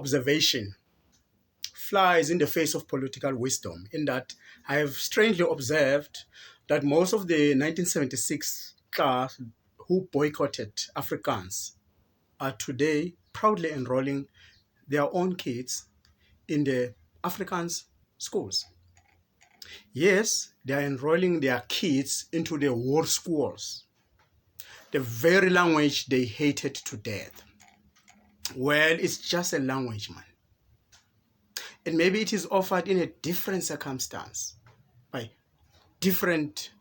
observation flies in the face of political wisdom, in that I have strangely observed that most of the 1976 class who boycotted Afrikaans are today proudly enrolling their own kids in the Afrikaans schools. Yes, they are enrolling their kids into the hoerskools, the very language they hated to death. Well, it's just a language, man. And maybe it is offered in a different circumstance by different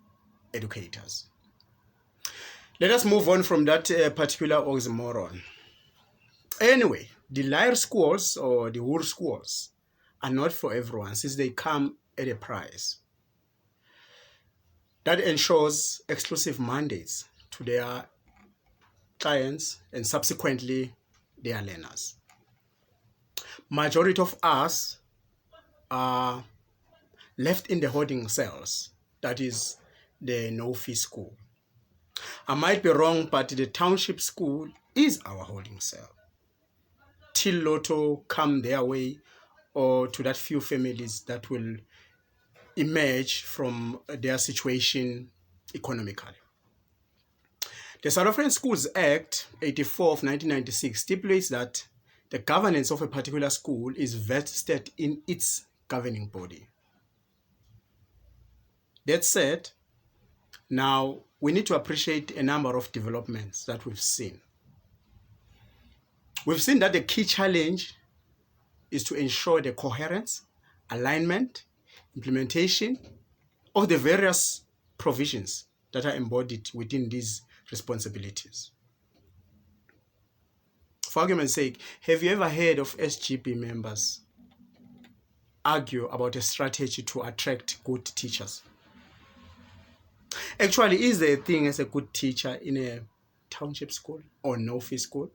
educators. Let us move on from that particular oxymoron. Anyway, the Lihleni schools or the hoerskools are not for everyone, since they come at a price. That ensures exclusive mandates to their clients and subsequently their learners. Majority of us are left in the holding cells, that is the no-fee school. I might be wrong, but the township school is our holding cell, till Lotto come their way, or to that few families that will emerge from their situation economically. The South African Schools Act 84 of 1996 stipulates that the governance of a particular school is vested in its governing body. That said, now we need to appreciate a number of developments that we've seen. We've seen that the key challenge is to ensure the coherence, alignment, implementation of the various provisions that are embodied within these responsibilities. For argument's sake, have you ever heard of SGB members argue about a strategy to attract good teachers? Actually, is there a thing as a good teacher in a township school or no-fee school?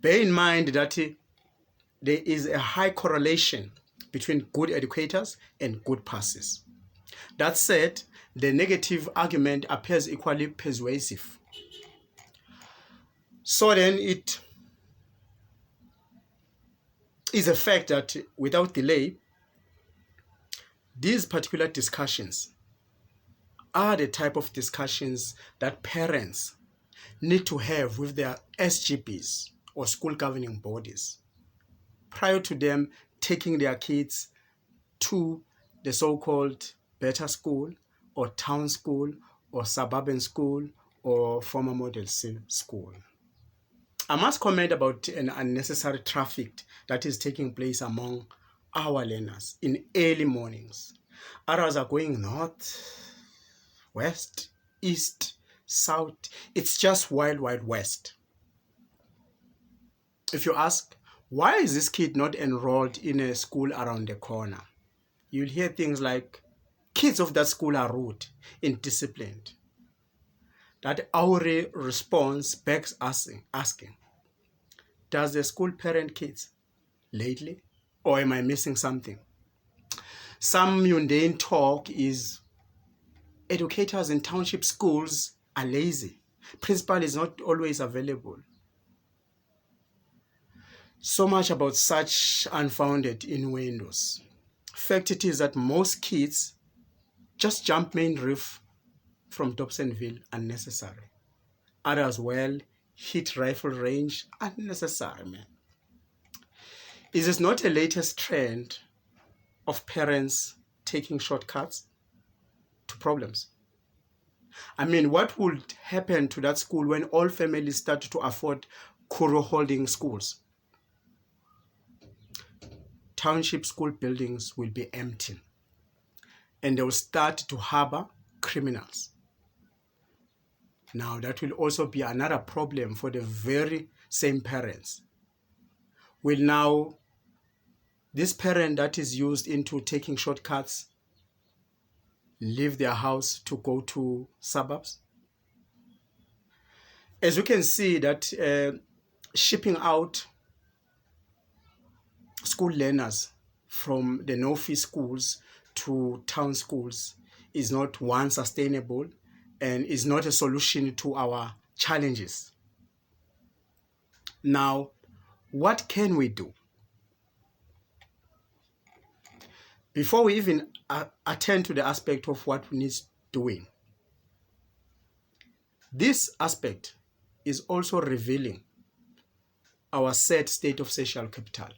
Bear in mind that there is a high correlation between good educators and good passes. That said, the negative argument appears equally persuasive. So then it is a fact that without delay, these particular discussions are the type of discussions that parents need to have with their SGBs or school governing bodies prior to them taking their kids to the so-called better school or town school or suburban school or former model school. I must comment about an unnecessary traffic that is taking place among our learners in early mornings. Others are going north, west, east, south. It's just wild, wild west. If you ask, why is this kid not enrolled in a school around the corner? You'll hear things like, kids of that school are rude, indisciplined. That hourly response begs asking, does the school parent kids lately? Or am I missing something? Some mundane talk is educators in township schools are lazy. Principal is not always available. So much about such unfounded innuendos. Fact it is that most kids just jump main reef from Dobsonville unnecessary. Others, well, hit rifle range unnecessary, man. Is this not a latest trend of parents taking shortcuts to problems? I mean, what would happen to that school when all families start to afford Kuro holding schools? Township school buildings will be empty and they will start to harbor criminals. Now, that will also be another problem for the very same parents. Will now this parent that is used into taking shortcuts leave their house to go to suburbs? As you can see that shipping out school learners from the no-fee schools to town schools is not one sustainable and is not a solution to our challenges. Now, what can we do? Before we even attend to the aspect of what needs doing, this aspect is also revealing our sad state of social capital.